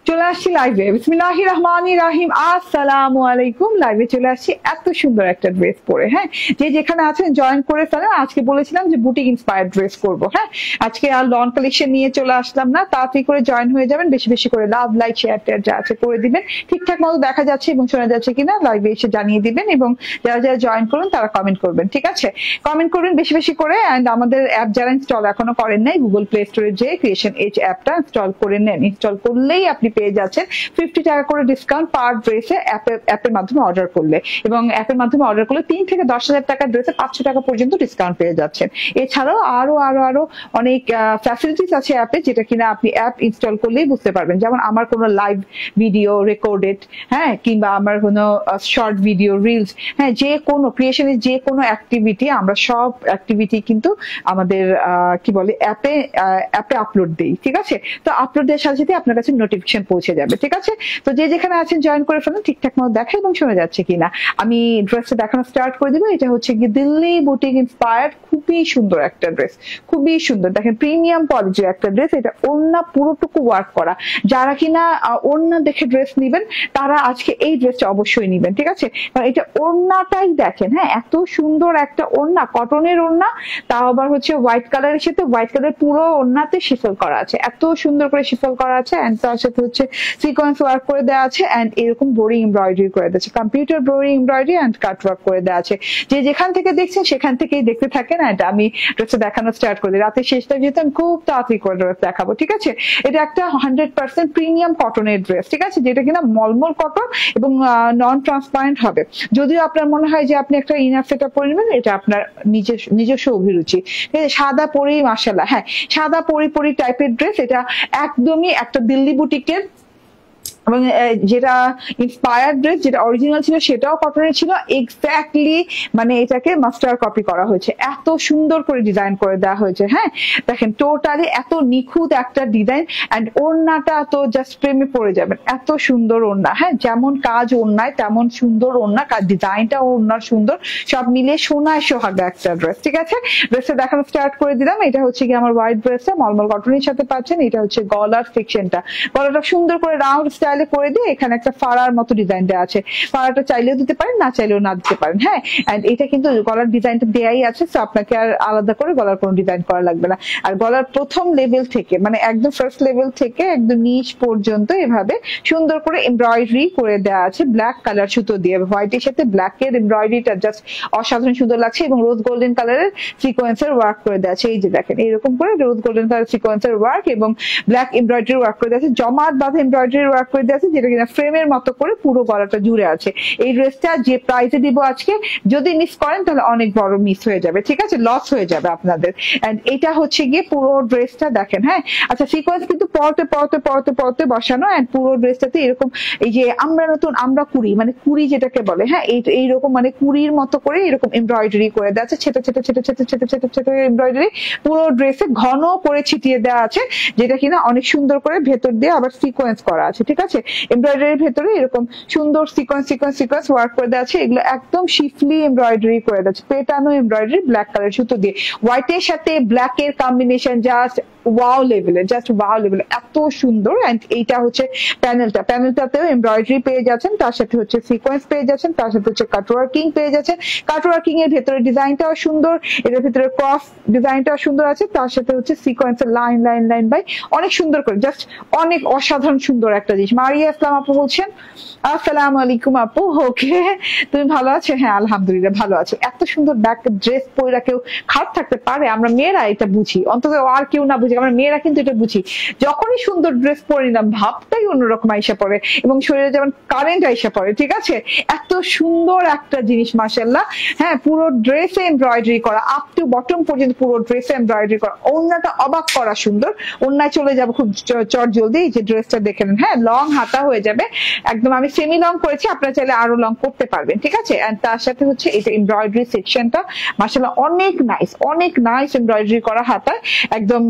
চলে আসছি লাইভে। বিসমিল্লাহির রহমানির রহিম। আসসালামু আলাইকুম। লাইভে চলে আসছি এত সুন্দর একটা ড্রেস পরে। হ্যাঁ, যে যেখানে আছেন জয়েন করে ফেলেন। আজকে বলেছিলাম যে বুটিক ইন্সপায়ার্ড ড্রেস করব। হ্যাঁ, আজকে আর লন কালেকশন নিয়ে চলে আসলাম না, তাড়াতাড়ি করে জয়েন হয়ে যাবেন। বেশি বেশি করে লাভ, লাইক, শেয়ার টেয়ার যা আছে করে দিবেন। ঠিকঠাক মতো দেখা যাচ্ছে এবং শোনা যাচ্ছে কিনা লাইভে এসে জানিয়ে দিবেন, এবং যারা যারা জয়েন করুন তারা কমেন্ট করবেন। ঠিক আছে, কমেন্ট করবেন বেশি বেশি করে। অ্যান্ড আমাদের অ্যাপ যারা ইনস্টল এখনো করেন নাই, গুগল প্লে স্টোরে যে ক্রিয়েশন এজ অ্যাপটা ইনস্টল করে নেন। ইনস্টল করলেই আপনি পেয়ে যাচ্ছেন 50 টাকা করে ডিসকাউন্ট পার ড্রেসে অ্যাপের মাধ্যমে অর্ডার করলে, এবং অ্যাপের মাধ্যমে অর্ডার করলে 3 থেকে 10,000 টাকার ড্রেসে 500 টাকা পর্যন্ত ডিসকাউন্ট পেয়ে যাচ্ছেন। এছাড়াও আরো আরো আরো অনেক ফ্যাসিলিটিস আছে অ্যাপে, যেটা কিনা আপনি অ্যাপ ইনস্টল করলেই বুঝতে পারবেন। যেমন আমার কোনো লাইভ ভিডিও রেকর্ডেড, হ্যাঁ, কিংবা আমার কোনো শর্ট ভিডিও, রিলস, হ্যাঁ, যে কোনো ক্রিয়েশনের যে কোনো অ্যাক্টিভিটি, আমরা সব অ্যাক্টিভিটি কিন্তু আমাদের কি বলে অ্যাপে আপলোড দিই। ঠিক আছে, তো আপলোড দেওয়ার সাথে সাথে আপনার কাছে নোটিফিকেশন পৌঁছে যাবে। ঠিক আছে, তো যে যেখানে আছেন জয়েন করে ফেলুন। ঠিকঠাক মতো দেখা এবং শোনা যাচ্ছে কিনা। আমি ড্রেসটা দেখানো স্টার্ট করে দিব। এটা হচ্ছে কি দিল্লি বুটিক ইন্সপায়ার্ড, খুবই সুন্দর একটা ড্রেস, খুবই সুন্দর। দেখেন প্রিমিয়াম কোয়ালিটির একটা ড্রেস। এটা ওড়না পুরোটুকু ওয়ার্ক করা। যারা কিনা ওড়না দেখে ড্রেস নিবেন তারা আজকে এই ড্রেসটা অবশ্যই নিবেন। ঠিক আছে, কারণ এটা ওড়নাটাই দেখেন। হ্যাঁ, এত সুন্দর একটা ওড়না, কটনের ওড়না, তাও আবার হচ্ছে হোয়াইট কালারের সাথে হোয়াইট কালার পুরো ওড়নাতে শিফল করা আছে, এত সুন্দর করে শিফল করা আছে। এন্ড তার সাথে হচ্ছে সিকোয়েন্স ওয়ার্ক করে দেওয়া আছে, এন্ড এরকম বোরিং এমব্রয়ডারি করে দেওয়া আছে, computer boring embroidery and cut work করে দেওয়া আছে। যে যেখান থেকে দেখছেন সেখান থেকেই দেখতে থাকেন। এন্ড আমি ড্রেসটা দেখানো স্টার্ট করি। রাতের শেষটা যেহেতু আমি খুব তাড়াতাড়ি করে ড্রেস দেখাবো। ঠিক আছে, এটা একটা 100% প্রিমিয়াম কটনের ড্রেস। ঠিক আছে, যেটা কিনা মলমল কটন এবং নন ট্রান্সপারেন্ট হবে। যদিও আপনার মনে হয় যে আপনি একটা ইনার সেটআপ পরে নেবেন, এটা আপনার নিজস্ব অভিরুচি। সাদা পরি, মাশাআল্লাহ, হ্যাঁ, সাদা পরি টাইপের ড্রেস। এটা একদমই একটা দিল্লি বুটিকের, এবং যেটা ইন্সপায়ার্ড ড্রেস, যেটা অরিজিনাল ছিল সেটাও কটনের ছিল। এক্স্যাক্টলি মানে এটাকে মাস্টার কপি করা হয়েছে, এত সুন্দর করে ডিজাইন করে দেওয়া হয়েছে। হ্যাঁ, দেখেন টোটালি এত নিখুঁত একটা ডিজাইন। এন্ড ওড়নাটা তো জাস্ট প্রেমে পড়ে যাবেন, এত সুন্দর ওড়না। হ্যাঁ, যেমন কাজ ওড়নায় তেমন সুন্দর ওড়না, কাজ ডিজাইনটা ওড়নার সুন্দর, সব মিলিয়ে সোনায় সোহাগা একটা ড্রেস। ঠিক আছে, ড্রেসটা দেখানো স্টার্ট করে দিলাম। এটা হচ্ছে কি আমার হোয়াইট ড্রেসটা মলমল কটনের সাথে পাচ্ছেন। এটা হচ্ছে গলার সেকশনটা, গলাটা সুন্দর করে রাউন্ড স্টাইল করে দিয়ে এখানে একটা ফাড়ার মতো ডিজাইন দেওয়া আছে। ফাড়াটা চাইলেও দিতে পারেন, না চাইলেও না দিতে পারেন। হ্যাঁ, এন্ড এটা কিন্তু গলার ডিজাইনটা দেয়াই আছে, তো আপনাকে আর আলাদা করে গলার কোনো ডিজাইন করা লাগবে না। আর গলার প্রথম লেভেল থেকে, মানে একদম ফার্স্ট লেভেল থেকে একদম নিচ পর্যন্ত এভাবে সুন্দর করে এমব্রয়ডারি করে দেওয়া আছে ব্ল্যাক কালার সুতো দিয়ে। হোয়াইটের সাথে ব্ল্যাক এর এমব্রয়ডারিটা জাস্ট অসাধারণ সুন্দর লাগছে, এবং রোজ গোল্ডেন কালারের সিকোয়েন্সের ওয়ার্ক করে দেওয়া আছে। এই যে দেখেন এরকম করে রোজ গোল্ডেন কালার সিকোয়েন্সের ওয়ার্ক এবং ব্ল্যাক এমব্রয়ডারি ওয়ার্ক করে দেওয়া আছে, জমাট বাঁধা এমব্রয়ডারি ওয়ার্ক করে দেওয়া আছে, যেটা কিনা ফ্রেমের মতো করে পুরো গলাটা জুড়ে আছে। এই ড্রেসটা যে প্রাইসে দিব আজকে, যদি মিস করেন তাহলে অনেক বড় মিস হয়ে যাবে। ঠিক আছে, লস হয়ে যাবে আপনাদের। এন্ড এটা হচ্ছে গিয়ে পুরো ড্রেসটা দেখেন। হ্যাঁ, আচ্ছা, সিকোয়েন্স কিন্তু পরতে বসানো। এন্ড পুরো ড্রেসটাতে এরকম এই যে আমরা কুড়ি, মানে কুড়ি যেটাকে বলে, হ্যাঁ, এইরকম মানে কুড়ির মতো করে এরকম এমব্রয়ডারি করে দেওয়া আছে, ছোট এমব্রয়ডারি পুরো ড্রেসে ঘন করে ছিটিয়ে দেওয়া আছে, যেটা কিনা অনেক সুন্দর করে ভেতর দিয়ে আবার সিকোয়েন্স করা আছে। ঠিক আছে, এমব্রয়ডারির ভেতরে এরকম সুন্দর সিকোয়েন্স ওয়ার্ক করে দেওয়া আছে। এগুলো একদম শিফলি এমব্রয়ডারি করে দেওয়া আছে, পেটানো এমব্রয়ডারি ব্ল্যাক কালার সুতো দিয়ে। হোয়াইটের সাথে ব্ল্যাক এর কম্বিনেশন জাস্ট ওয়াও লেভেলের, এত সুন্দর। এন্ড এইটা হচ্ছে প্যানেলটাতেও এমব্রয়ডারি পেয়ে যাচ্ছেন, তার সাথে হচ্ছে সিকোয়েন্স পেয়ে যাচ্ছেন, তার সাথে হচ্ছে কাটওয়ার্কিং পেয়ে যাচ্ছেন। কাটওয়ার্কিং এর ভেতরে ডিজাইনটাও সুন্দর, এটার ভেতরে ক্রস ডিজাইনটাও সুন্দর আছে, তার সাথে হচ্ছে সিকোয়েন্সের লাইন বাই অনেক সুন্দর করে, জাস্ট অনেক অসাধারণ সুন্দর একটা জিনিস। মারিয়া ইসলাম আপু বলছেন, আসসালামু আলাইকুম আপু। ওকে, তুমি ভালো আছো? হ্যাঁ, আলহামদুলিল্লাহ ভালো আছো। এত সুন্দর ব্যাক ড্রেস পরে কেউ খারাপ থাকতে পারে? আমরা মেয়েরা এটা বুঝি, অন্তত আর কেউ না বুঝি, আমরা মেয়েরা কিন্তু এটা বুঝি। যখনই সুন্দর ড্রেস পরে নিলাম ভাবটাই অন্যরকম আইসা পড়ে, এবং শরীরে যেমন কারেন্ট আইসা পড়ে। ঠিক আছে, এত সুন্দর একটা জিনিস মাশাআল্লাহ। হ্যাঁ, পুরো ড্রেসে এমব্রয়ডারি করা, আপ টু বটম পর্যন্ত পুরো ড্রেসে এমব্রয়ডারি করা। ওড়নাটা অবাক করা সুন্দর, ওড়নায় চলে যাবো খুব চট জলদি। এই যে ড্রেসটা দেখে নেন, হ্যাঁ, লং হাতা হয়ে যাবে একদম। আমি সেমি লং করেছি, আপনারা চাইলে আরো লং করতে পারবেন। ঠিক আছে, এন্ড তার সাথে হচ্ছে এটা এমব্রয়ডারি সেকশনটা মাশাআল্লাহ অনেক নাইস এমব্রয়ডারি করা হাতায়, একদম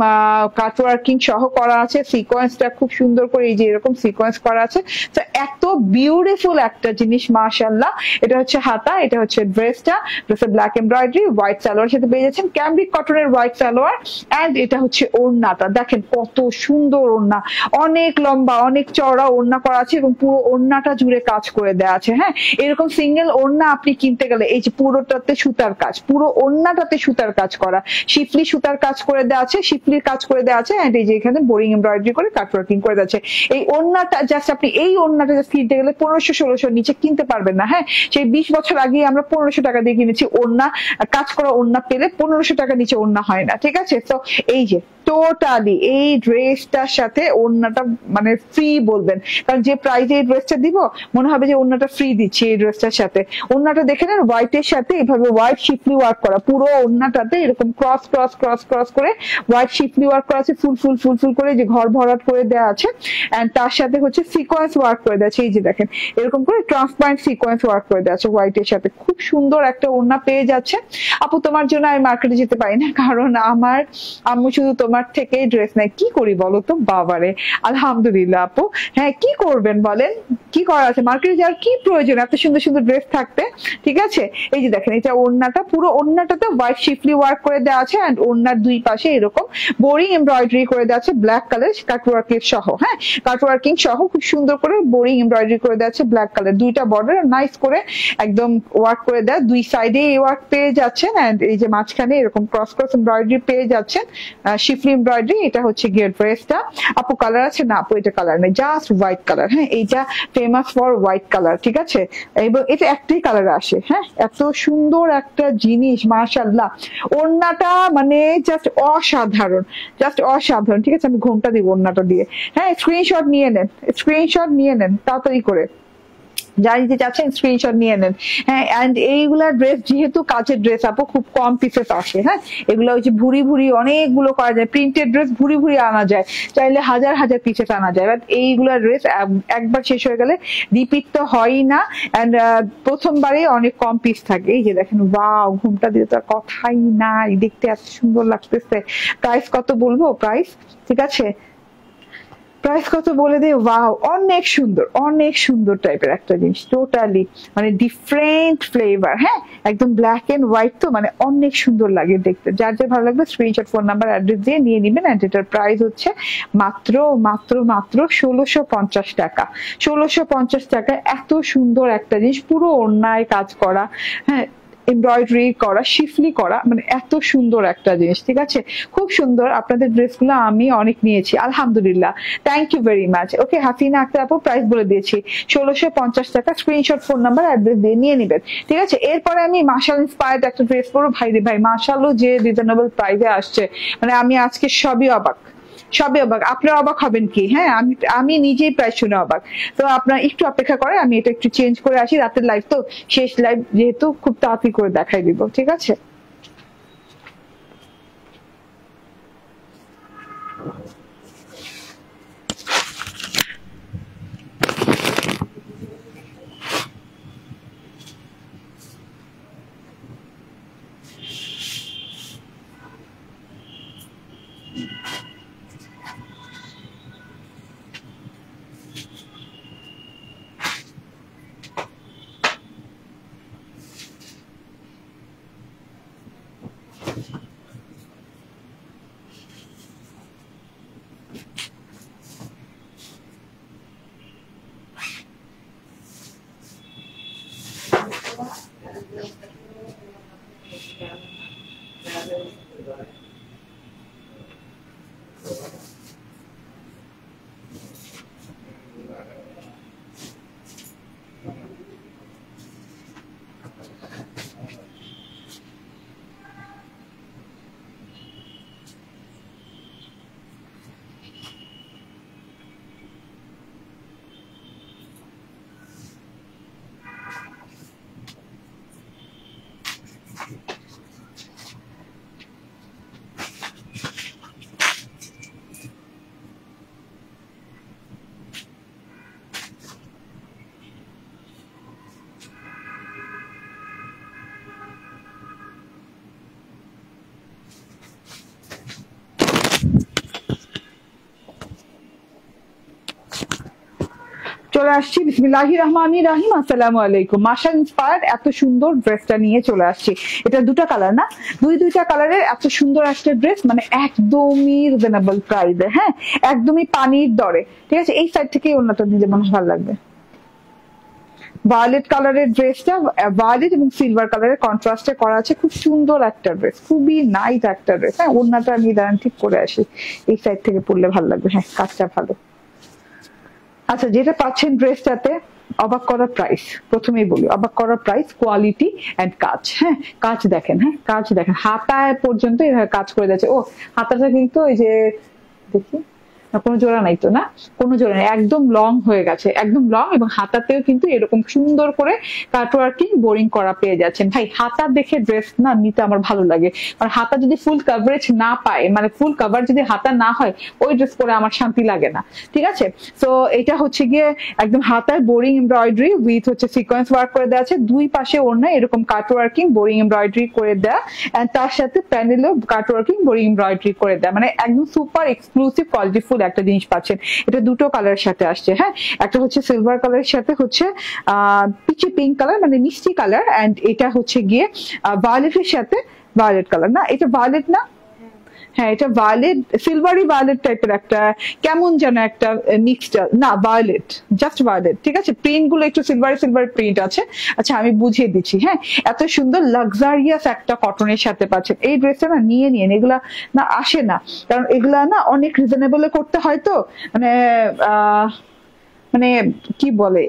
কাট ওয়ার্কিং সহ করা আছে। সিকোয়েন্সটা খুব সুন্দর করে এই যে এরকম সিকোয়েন্স করা আছে। তো এত বিউটিফুল একটা জিনিস মাশাআল্লাহ। এটা হচ্ছে হাতা, এটা হচ্ছে ড্রেসটা, ড্রেসে ব্ল্যাক এমব্রয়ডারি, হোয়াইট সালোয়ার সাথে পেয়ে যাচ্ছেন, ক্যামব্রিক কটনের হোয়াইট সালোয়ার। এন্ড এটা হচ্ছে ওড়নাটা, দেখেন কত সুন্দর ওড়না, অনেক লম্বা অনেক চওড়া ওড়না করা আছে এবং পুরো ওড়নাটা জুড়ে কাজ করে দেওয়া আছে। হ্যাঁ, এরকম সিঙ্গেল ওড়না আপনি কিনতে গেলে এই যে পুরোটাতে সুতার কাজ, পুরো ওড়নাটাতে সুতার কাজ করা, শিফলি সুতার কাজ করে দেওয়া আছে, শিফলির কাজ করে দেওয়া আছে, এন্ড এই যে এখানে বোরিং এমব্রয়ডারি করে কাটওয়ার্কিং করে দেওয়া আছে। এই ওড়নাটা জাস্ট আপনি এই ওড়নাটা জাস্ট কিনতে গেলে 1500-1600 নিচে কিনতে পারবেন না। হ্যাঁ, সেই 20 বছর আগে আমরা 1500 টাকা দিয়ে কিনেছি ওড়না, কাজ করা ওড়না পেলে 1500 টাকা নিচে ওড়না হয় না। ঠিক আছে, তো এই যে টোটালি এই ড্রেসটার সাথে ওড়নাটা মানে ফ্রি বলবেন, কারণ যে প্রাইজে এই ড্রেসটা দিব মনে হবে যে ওড়নাটা ফ্রি দিচ্ছি এই ড্রেসটার সাথে। ওড়নাটা দেখে নেন, হোয়াইটের সাথে এভাবে হোয়াইট শিফলি ওয়ার্ক করা, পুরো ওড়নাটাতে এরকম ক্রস ক্রস ক্রস ক্রস করে হোয়াইট শিফলি ওয়ার্ক করা আছে, ফুল ফুল ফুল ফুল করে যে ঘর ভরাট করে দেওয়া আছে, এন্ড তার সাথে হচ্ছে সিকোয়েন্স ওয়ার্ক করে দেওয়া আছে। এই যে দেখেন এরকম করে ট্রান্সপারেন্ট সিকোয়েন্স ওয়ার্ক করে দেওয়া আছে হোয়াইটের সাথে, খুব সুন্দর একটা ওড়না পেয়ে যাচ্ছে। আপু তোমার জন্য আমি মার্কেটে যেতে পারি না, কারণ আমার আম্মু শুধু তোমার থেকে ড্রেস নাই, কি করি বলো তো? বাবারে, আলহামদুলিল্লাহ আপু। হ্যাঁ, কি করবেন বলেন, কি করা আছে? মার্কেটে যাওয়ার কি প্রয়োজন এত সুন্দর সুন্দর ড্রেস থাকতে? ঠিক আছে, এই যে দেখেন এটা ওড়নাটা, পুরো ওড়নাটাতে হোয়াইট শিফলি ওয়ার্ক করে দেওয়া আছে, এন্ড ওড়নার দুই পাশে এরকম বোরিং এমব্রয়ডারি করে দেওয়া আছে ব্ল্যাক কালার কাটওয়ার্কিং সহ। হ্যাঁ, কাটওয়ার্কিং সহ খুব সুন্দর করে বোরিং এমব্রয়ডারি করে দেওয়া আছে ব্ল্যাক কালার, দুইটা বর্ডার নাইস করে একদম ওয়ার্ক করে দেয়, দুই সাইডে এই ওয়ার্ক পেয়ে যাচ্ছেন, এন্ড এই যে মাঝখানে এরকম ক্রস ক্রস এমব্রয়ডারি পেয়ে যাচ্ছেন, শিফলি এমব্রয়ডারি। এটা হচ্ছে গিয়ে ড্রেসটা। আপু কালার আছে? না আপু, এটা কালার নেই, জাস্ট হোয়াইট কালার। হ্যাঁ, এইটা ফেমাস ফর হোয়াইট কালার। ঠিক আছে, এবং এটা একটাই কালার আসে। হ্যাঁ, এত সুন্দর একটা জিনিস, মাশাআল্লাহ। ওড়নাটা মানে জাস্ট অসাধারণ, জাস্ট অসাধারণ। ঠিক আছে, আমি ঘোমটা দিব ওড়নাটা দিয়ে। হ্যাঁ, স্ক্রিনশট নিয়ে নেন, স্ক্রিনশট নিয়ে নেন তাড়াতাড়ি করে, যা নিতে চাচ্ছেন স্ক্রিনশট নিয়ে নেন। হ্যাঁ, এন্ড এইগুলা ড্রেস যেহেতু কাচের ড্রেস আপু, খুব কম পিসেস আসে। হ্যাঁ, এগুলো হচ্ছে ভুরি ভুরি অনেকগুলো করা যায়, প্রিন্টেড ড্রেস ভুরি ভুরি আনা যায়, চাইলে হাজার হাজার পিসেস আনা যায়, বাট এইগুলা ড্রেস একবার শেষ হয়ে গেলে রিপিট তো হয়ই না, এন্ড প্রথমবারে অনেক কম পিস থাকে। এই যে দেখেন, ওয়াও, ঘুমটা দিয়ে তো আর কথাই নাই, দেখতে এত সুন্দর লাগতেছে। প্রাইস কত বলবো? প্রাইস ঠিক আছে, প্রাইস কত বলে দে। ওয়াও, অনেক সুন্দর, অনেক সুন্দর টাইপের একটা জিনিস, টোটালি মানে ডিফারেন্ট ফ্লেভার। হ্যাঁ, একদম ব্ল্যাক এন্ড হোয়াইট, তো মানে অনেক সুন্দর লাগে দেখতে। যার যার ভালো লাগবে স্ক্রিনশট, ফোন নাম্বার, অ্যাড্রেস দিয়ে নিয়ে নিবেন। এন্ড এটার প্রাইস হচ্ছে মাত্র মাত্র মাত্র 1650 টাকা। 1650 টাকায় এত সুন্দর একটা জিনিস, পুরো ওড়নায় কাজ করা, হ্যাঁ, এমব্রয়ডারি করা, শিফলি করা, মানে এত সুন্দর একটা জিনিস। ঠিক আছে, খুব সুন্দর। আপনাদের ড্রেসগুলো আমি অনেক নিয়েছি, আলহামদুলিল্লাহ, থ্যাংক ইউ ভেরি মাচ। ওকে, হাসিনা আক্তার আপু প্রাইস বলে দিয়েছি 1650 টাকা। স্ক্রিনশট, ফোন নাম্বার, অ্যাড্রেস দিয়ে নিয়ে নিবেন। ঠিক আছে, এরপরে আমি মার্শাল ইন্সপায়ার্ড একটা ড্রেস পরবো। ভাই রে ভাই, মার্শালও যে রিজনেবল প্রাইসে আসছে, মানে আমি আজকে সবই অবাক, সবে অবাক। আপনারা অবাক হবেন কি? হ্যাঁ, আমি নিজেই প্রায় শুনে অবাক। তো আপনারা একটু অপেক্ষা করে, আমি এটা একটু চেঞ্জ করে আসি, রাতের লাইভ তো, শেষ লাইভ যেহেতু, খুব তাড়াতাড়ি করে দেখাই দিব। ঠিক আছে, চলে আসছি বিসমিল্লাহির রহমানির রহিম। আসসালামু আলাইকুম। মাশা ইন্সপায়ার্ড এত সুন্দর ড্রেসটা নিয়ে চলে আসছি। এটা দুটা কালার না, দুইটা কালারের এত সুন্দর একটা ড্রেস, মানে একদমই রিজনেবল প্রাইসে, হ্যাঁ একদমই পানির দরে। ঠিক আছে, এই সাইড থেকে অন্যটা দিলে মনে ভালো লাগবে। ভায়োলেট কালারের ড্রেসটা, ভায়োলেট এবং সিলভার কালারের কন্ট্রাস্টে করা আছে, খুব সুন্দর একটা ড্রেস, খুবই নাইস একটা ড্রেস। হ্যাঁ ওড়নাটা আমি দাঁড়ান ঠিক করে আসি, এই সাইড থেকে পরলে ভালো লাগবে। হ্যাঁ কাজটা ভালো। আচ্ছা, যেটা পাচ্ছেন ড্রেসটাতে অবাক করা প্রাইস, প্রথমেই বলি অবাক করা প্রাইস, কোয়ালিটি এন্ড কাজ। হ্যাঁ কাজ দেখেন, হ্যাঁ কাজ দেখেন, হাতায় পর্যন্ত এভাবে কাজ করে যাচ্ছে। ও হাতাটা কিন্তু এই যে দেখি কোনো জোড়া নাই তো, না কোনো জোড়া নেই, একদম লং হয়ে গেছে, একদম লং, এবং হাতাতেও কিন্তু এরকম সুন্দর করে কাটওয়ার্কিং বোরিং করা পেয়ে যাচ্ছেন। ভাই হাতা দেখে ড্রেস না নিতে আমার ভালো লাগে, কারণ হাতা যদি ফুল কভারেজ না পায়, মানে ফুল কভার যদি হাতা না হয়, ওই ড্রেস পরে আমার শান্তি লাগে না। ঠিক আছে, তো এটা হচ্ছে গিয়ে একদম হাতায় বোরিং এমব্রয়ডারি উইথ হচ্ছে সিকোয়েন্স ওয়ার্ক করে দেওয়া আছে, দুই পাশে ওড়না এরকম কাটওয়ার্কিং বোরিং এমব্রয়ডারি করে দেওয়া, এন্ড তার সাথে প্যানেলও কাটওয়ার্কিং বোরিং এমব্রয়ডারি করে দেওয়া, মানে একদম সুপার এক্সক্লুসিভ কোয়ালিটিফুল একটা জিনিস পাচ্ছেন। এটা দুটো কালারের সাথে আসছে। হ্যাঁ একটা হচ্ছে সিলভার কালারের সাথে হচ্ছে পিচি পিঙ্ক কালার, মানে মিষ্টি কালার, এন্ড এটা হচ্ছে গিয়ে ভায়োলেটের সাথে, ভায়োলেট কালার না, এটা ভায়োলেট না, হ্যাঁ এটা ভায়োলেট, সিলভারি ভায়োলেট টাইপের একটা, কেমন যেন একটা মিক্সড, না ভায়োলেট, জাস্ট ভায়োলেট। ঠিক আছে, প্রিন্ট গুলো একটু সিলভারি সিলভারি প্রিন্ট আছে। আচ্ছা আমি বুঝিয়ে দিচ্ছি। হ্যাঁ এত সুন্দর লাক্সারিয়াস একটা কটনের সাথে পাচ্ছেন। এই ড্রেসটা না নিয়ে নিন, এগুলা না আসে না, কারণ এগুলা না অনেক রিজনেবল করতে হয় তো, মানে মানে কি বলে,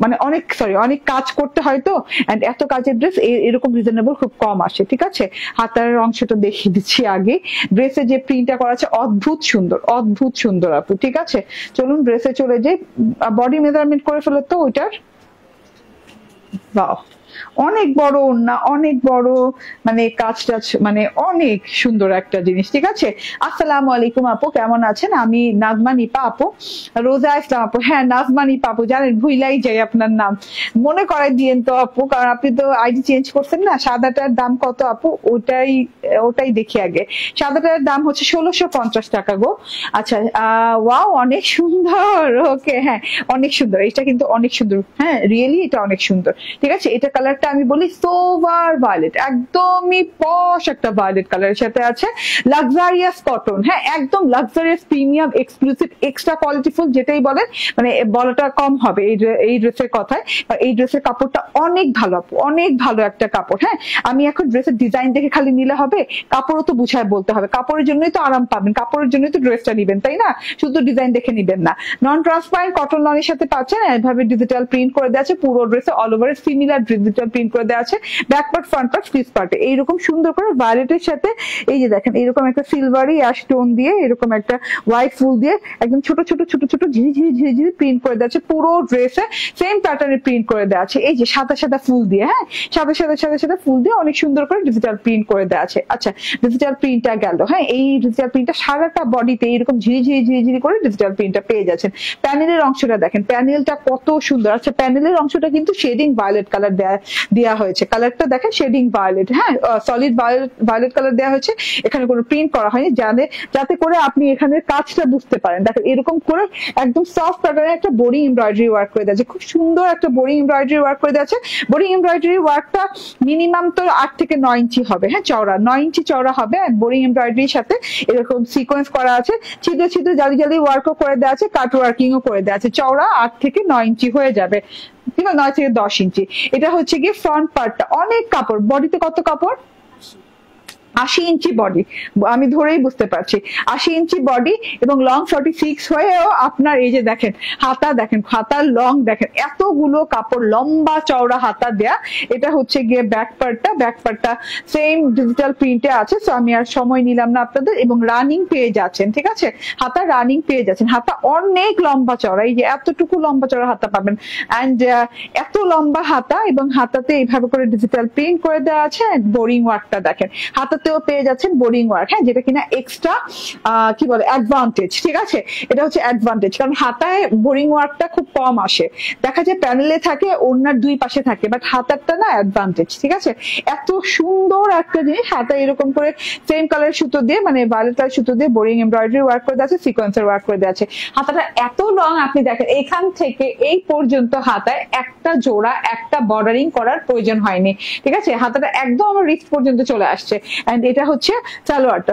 মানে অনেক কাজ করতে হয় তো, এন্ড এত কাজের ড্রেস এরকম রিজনেবল খুব কম আসে। ঠিক আছে, হাতার অংশটা দেখিয়ে দিচ্ছি আগে। ড্রেসে যে প্রিন্টটা করা আছে অদ্ভুত সুন্দর, অদ্ভুত সুন্দর আপু। ঠিক আছে, চলুন ড্রেসে চলে যাই। বডি মেজারমেন্ট করে ফেলো তো ওইটার। বাহ, অনেক বড় ওড়না, অনেক বড়, মানে কাজটা মানে অনেক সুন্দর একটা জিনিস। ঠিক আছে, আসসালামু আলাইকুম আপু, কেমন আছেন? আমি নাজমা নিপা আপু, রোজা ইসলাম আপু। হ্যাঁ নাজমা নিপা আপু, জানেন ভুইলাই যাই আপনার নাম, মনে করাই দিয়েন তো আপু, কারণ আপনি তো আইডি চেঞ্জ করছেন না। সাদাটার দাম কত আপু? ওটাই দেখি আগে। সাদাটার দাম হচ্ছে 1650 টাকা গো। আচ্ছা ওয়াও, অনেক সুন্দর। ওকে হ্যাঁ অনেক সুন্দর, এটা কিন্তু অনেক সুন্দর। হ্যাঁ রিয়েলি এটা অনেক সুন্দর। ঠিক আছে, এটা কালারটা আমি বলি সোভার ভায়োলেট, একদমই পশ একটা ভায়োলেট কালারের সাথে আছে লাক্সারিয়াস কটন। হ্যাঁ একদম লাক্সারিয়াস প্রিমিয়াম এক্সক্লুসিভ এক্সট্রা কোয়ালিটিফুল, যেটাই বলেন মানে বলাটা কম হবে এই ড্রেসের কথায়। এই ড্রেসের কাপড়টা অনেক ভালো আপু, অনেক ভালো একটা কাপড়। হ্যাঁ আমি এখন ড্রেসের ডিজাইন দেখে খালি নিলে হবে, কাপড়ও তো বুঝায় বলতে হবে। কাপড়ের জন্যই তো আরাম পাবেন, কাপড়ের জন্যই তো ড্রেসটা নিবেন, তাই না? শুধু ডিজাইন দেখে নিবেন না। নন ট্রান্সপারেন্ট কটন লনের সাথে পাচ্ছেন, এভাবে ডিজিটাল প্রিন্ট করে দেওয়া আছে পুরো ড্রেসে, all over similar digital print করে দেওয়া আছে। Back part, front part, sleeve পার্টে এইরকম সুন্দর করে ভায়োলেটের সাথে এই যে দেখেন এরকম একটা সিলভারি অ্যাশ টোন দিয়ে, এরকম একটা হোয়াইট ফুল দিয়ে একদম ছোট ছোট ছোট ছোট ঝিরি ঝিরি ঝিরি ঝিরি প্রিন্ট করে দেওয়া আছে পুরো ড্রেসে, সেম প্যাটার্নে প্রিন্ট করে দেওয়া আছে। এই যে সাদা সাদা ফুল দিয়ে, হ্যাঁ সাদা সাদা সাদা সাদা ফুল দিয়ে অনেক সুন্দর করে ডিজিটাল প্রিন্ট করে দেওয়া আছে। আচ্ছা ডিজিটাল প্রিন্টটা গেল। হ্যাঁ এই ডিজিটাল প্রিন্টটা সারাটা বডিতে এরকম ঝিরি ঝিরি ঝিরি ঝিরি করে ডিজিটাল প্রিন্টটা পেয়ে যাচ্ছেন। প্যানেলের অংশটা দেখেন, প্যানেলটা কত সুন্দর। আচ্ছা প্যানেলের অংশটা কিন্তু শেডিং ভায়োলেট কালার দেওয়া হয়েছে, কালারটা দেখেন শেডিং ভায়োলেট, হ্যাঁ সলিড ভায়োলেট কালার দেওয়া হয়েছে, এখানে কোনো প্রিন্ট করা হয়নি, যাতে করে আপনি এখানে কাজটা বুঝতে পারেন। দেখেন এরকম করে একদম সফট প্যাটার্নে একটা বোরিং এমব্রয়ডারি ওয়ার্ক করে দেওয়া আছে, খুব সুন্দর একটা বোরিং এমব্রয়ডারি ওয়ার্ক করে দেওয়া আছে। বোরিং এমব্রয়ডারি ওয়ার্কটা মিনিমাম তো 8 থেকে 9 ইঞ্চি হবে, হ্যাঁ চওড়া 9 ইঞ্চি চওড়া হবে। বোরিং এমব্রয়ডারির সাথে এরকম সিকোয়েন্স করা আছে, ছিদ্র ছিদ্র জালি জালি ওয়ার্কও করে দেওয়া আছে, কাট ওয়ার্কিংও করে দেওয়া আছে। চওড়া 8 থেকে 9 ইঞ্চি হয়ে যাবে, 9 থেকে 10 ইঞ্চি। এটা হচ্ছে গিয়ে ফ্রন্ট পার্টটা, অনেক কাপড়। বডিতে কত কাপড়? 80 ইঞ্চি বডি, আমি ধরেই বুঝতে পারছি 80 ইঞ্চি বডি, এবং লং 46 হয়েও আপনার এই যে দেখেন হাতা, দেখেন হাতার লং দেখেন, এতগুলো কাপড় লম্বা চওড়া হাতা দেয়া। এটা হচ্ছে গিয়ে ব্যাক পার্টটা সেম ডিজিটাল প্রিন্টে আছে। সো আমি আর সময় নিলাম না আপনাদের, এবং রানিং পেয়ে যাচ্ছেন। ঠিক আছে, হাতা রানিং পেয়ে যাচ্ছেন। হাতা অনেক লম্বা চওড়া, এই যে এতটুকু লম্বা চওড়া হাতা পাবেন, এন্ড এত লম্বা হাতা, এবং হাতাতে এইভাবে করে ডিজিটাল প্রিন্ট করে দেওয়া আছে। বোরিং ওয়ার্কটা দেখেন, হাতা হাতাতেও পেয়ে যাচ্ছেন বোরিং ওয়ার্ক, হ্যাঁ, যেটা কিনা এক্সট্রা কি বলে অ্যাডভান্টেজ, ঠিক আছে, এটা হচ্ছে অ্যাডভান্টেজ, কারণ হাতায় বোরিং ওয়ার্কটা খুব কম আসে, দেখা যায় প্যানেলে থাকে ওড়নার দুই পাশে থাকে, বাট হাতারটা না অ্যাডভান্টেজ, ঠিক আছে। এত সুন্দর একটা জিনিস, হাতায় এরকম করে সেম কালার সুতো দিয়ে মানে ভায়োলেট কালার সুতো দিয়ে বোরিং এমব্রয়ডারি ওয়ার্ক করে দেওয়া আছে, সিকোয়েন্সের ওয়ার্ক করে দেওয়া আছে। হাতাটা এত লং, আপনি দেখেন এখান থেকে এই পর্যন্ত হাতায় একটা জোড়া একটা বর্ডারিং করার প্রয়োজন হয়নি, ঠিক আছে, হাতাটা একদম আমার রিস্ট পর্যন্ত চলে আসছে। এন্ড এটা হচ্ছে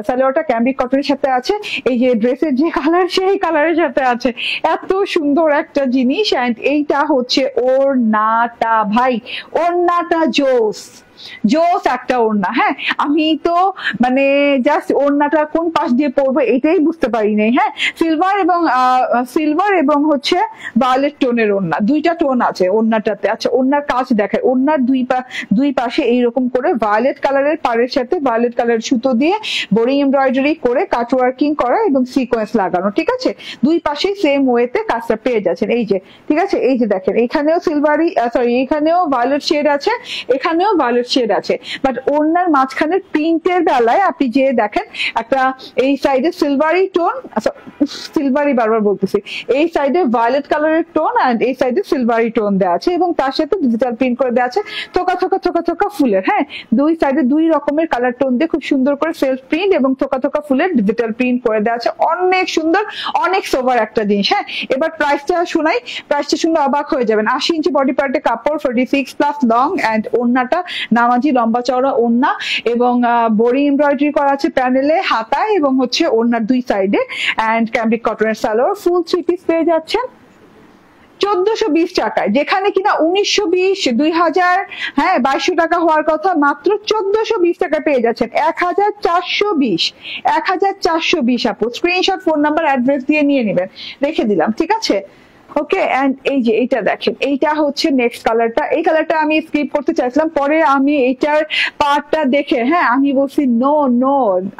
সালোয়ারটা ক্যামব্রিক কটনের সাথে আছে, এই যে ড্রেসের যে কালার সেই কালারের সাথে আছে, এত সুন্দর একটা জিনিস। এন্ড এইটা হচ্ছে ওড়নাটা, ভাই ওড়নাটা জোস জোস একটা ওড়না, হ্যাঁ, আমি তো মানে জাস্ট ওড়নাটা কোন পাশ দিয়ে পরবো এটাই বুঝতে পারি নাই, হ্যাঁ, সিলভার এবং হচ্ছে ভায়োলেট টোনের ওড়না, দুইটা টোন আছে ওড়নাটাতে। আচ্ছা, ওড়নার কাজ দেখায়, ওড়নার দুই পাশে এইরকম করে ভায়োলেট কালারের পাড়ের সাথে ভায়োলেট কালারের সুতো দিয়ে বোরিং এমব্রয়ডারি করে কাট ওয়ার্কিং করা এবং সিকোয়েন্স লাগানো, ঠিক আছে, দুই পাশেই সেম ওয়েতে কাজটা পেয়ে যাচ্ছেন, এই যে, ঠিক আছে, এই যে দেখেন এখানেও এখানেও ভায়োলেট শেড আছে, এখানেও ভায়োলেট শেড আছে, বাট ওড়নার মাঝখানের প্রিন্টের বেলায় আপনি যে দেখেন একটা এই সাইডে সিলভারি টোন, সিলভারি বারবার বলতেছি, এই সাইডে ভায়োলেট কালারের টোন এন্ড এই সাইডে সিলভারি টোন দেওয়া আছে এবং তার সাথে ডিজিটাল প্রিন্ট করে দেওয়া আছে থোকা থোকা থোকা থোকা ফুলের, হ্যাঁ, দুই সাইডে দুই রকমের কালার টোন দিয়ে খুব সুন্দর করে সেলফ প্রিন্ট এবং থোকা থোকা ফুলের ডিজিটাল প্রিন্ট করে দেওয়া আছে, অনেক সুন্দর, অনেক সোভার একটা জিনিস। হ্যাঁ, এবার প্রাইসটা শোনাই, প্রাইসটা শুনলে অবাক হয়ে যাবেন। 80 ইঞ্চি বডি পার্টে কাপড়, 46 প্লাস লং এন্ড ওড়নাটা নামাজি লম্বা চওড়া ওড়না এবং বোরিং এমব্রয়ডারি করা আছে প্যানেলে, হাতায় এবং হচ্ছে ওড়নার দুই সাইডে, এন্ড ক্যামব্রিক কটনের সালোয়ার, ফুল 3 পিস পেয়ে যাচ্ছেন 1420 টাকায়, যেখানে কিনা 1920 2000 হ্যাঁ 2200 টাকা হওয়ার কথা, মাত্র 1420 টাকা পেয়ে যাচ্ছেন। 1420 আপু, স্ক্রিনশট, ফোন নাম্বার, অ্যাড্রেস দিয়ে নিয়ে নেবেন, রেখে দিলাম, ঠিক আছে। ওকে, এন্ড এই যে এইটা দেখেন, এইটা হচ্ছে নেক্সট কালারটা, এই কালারটা আমি স্কিপ করতে চাইছিলাম, পরে আমি এইটার পার্টটা দেখে হ্যাঁ আমি বলছি নো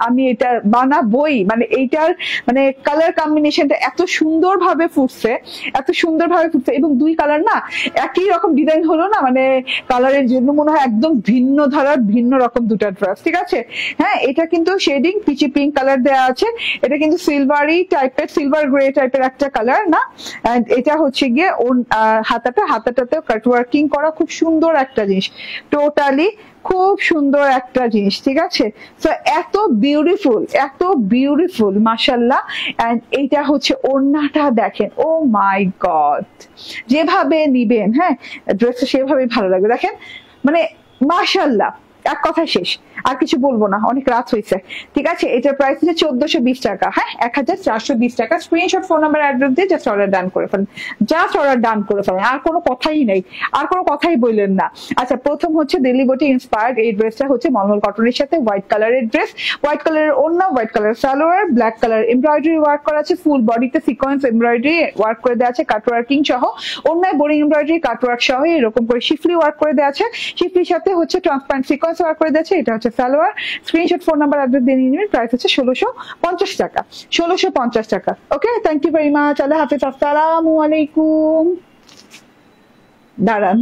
আমি এটা বানাবই, মানে এইটার মানে কালার কম্বিনেশনটা এত সুন্দর ভাবে ফুটছে এবং দুই কালার না একই রকম ডিজাইন হলো না, মানে কালারের জন্য মনে হয় একদম ভিন্ন ধারার ভিন্ন রকম দুটা ড্রেস, ঠিক আছে। হ্যাঁ, এটা কিন্তু শেডিং পিচি পিঙ্ক কালার দেওয়া আছে, এটা কিন্তু সিলভারি টাইপের, সিলভার গ্রে টাইপের একটা কালার না, এন্ড এটা হচ্ছে গিয়ে হাতাটাতেও কাট ওয়ার্কিং করা, খুব সুন্দর একটা জিনিস, টোটালি খুব সুন্দর একটা জিনিস, ঠিক আছে। তো এত বিউটিফুল মাশাআল্লাহ। এন্ড এইটা হচ্ছে ওড়নাটা দেখেন, ও মাই গড, যেভাবে নিবেন হ্যাঁ ড্রেসটা সেভাবেই ভালো লাগবে, দেখেন মানে মাশাআল্লাহ, এক কথা শেষ, আর কিছু বলবো না, অনেক রাত হয়েছে, ঠিক আছে। এটার প্রাইস হচ্ছে 1420 টাকা, হ্যাঁ 1420 টাকা। স্ক্রিনশট, ফোন নাম্বার, অ্যাড্রেস দিয়ে জাস্ট অর্ডার ডান করে ফেলেন, আর কোনো কথাই নেই, আর কোনো কথাই বললেন না। আচ্ছা, প্রথম হচ্ছে দিল্লি বুটিক ইন্সপায়ার্ড, এই ড্রেসটা হচ্ছে মলমল কটনের সাথে হোয়াইট কালারের ড্রেস, হোয়াইট কালারের ওড়না, white colour salwar, black colour embroidery work করা আছে, ফুল বডিতে সিকোয়েন্স এমব্রয়ডারি ওয়ার্ক করে দেওয়া আছে, কাট ওয়ার্কিং সহ, ওড়নায় বোরিং এমব্রয়ডারি কাট ওয়ার্ক সহ এরকম করে শিফলি ওয়ার্ক করে দেওয়া আছে, শিফলির সাথে হচ্ছে ট্রান্সপারেন্ট সিকোয়েন্স ওয়ার্ক করে দিয়েছে, এটা হচ্ছে salwar. Screenshot, phone number, address দিয়ে নিয়ে নেবেন, প্রাইস হচ্ছে 1650 টাকা, 1650 টাকা। ওকে, থ্যাংক ইউ ভেরি মাচ, আল্লাহ হাফিজ, আসসালামু আলাইকুম। দাঁড়ান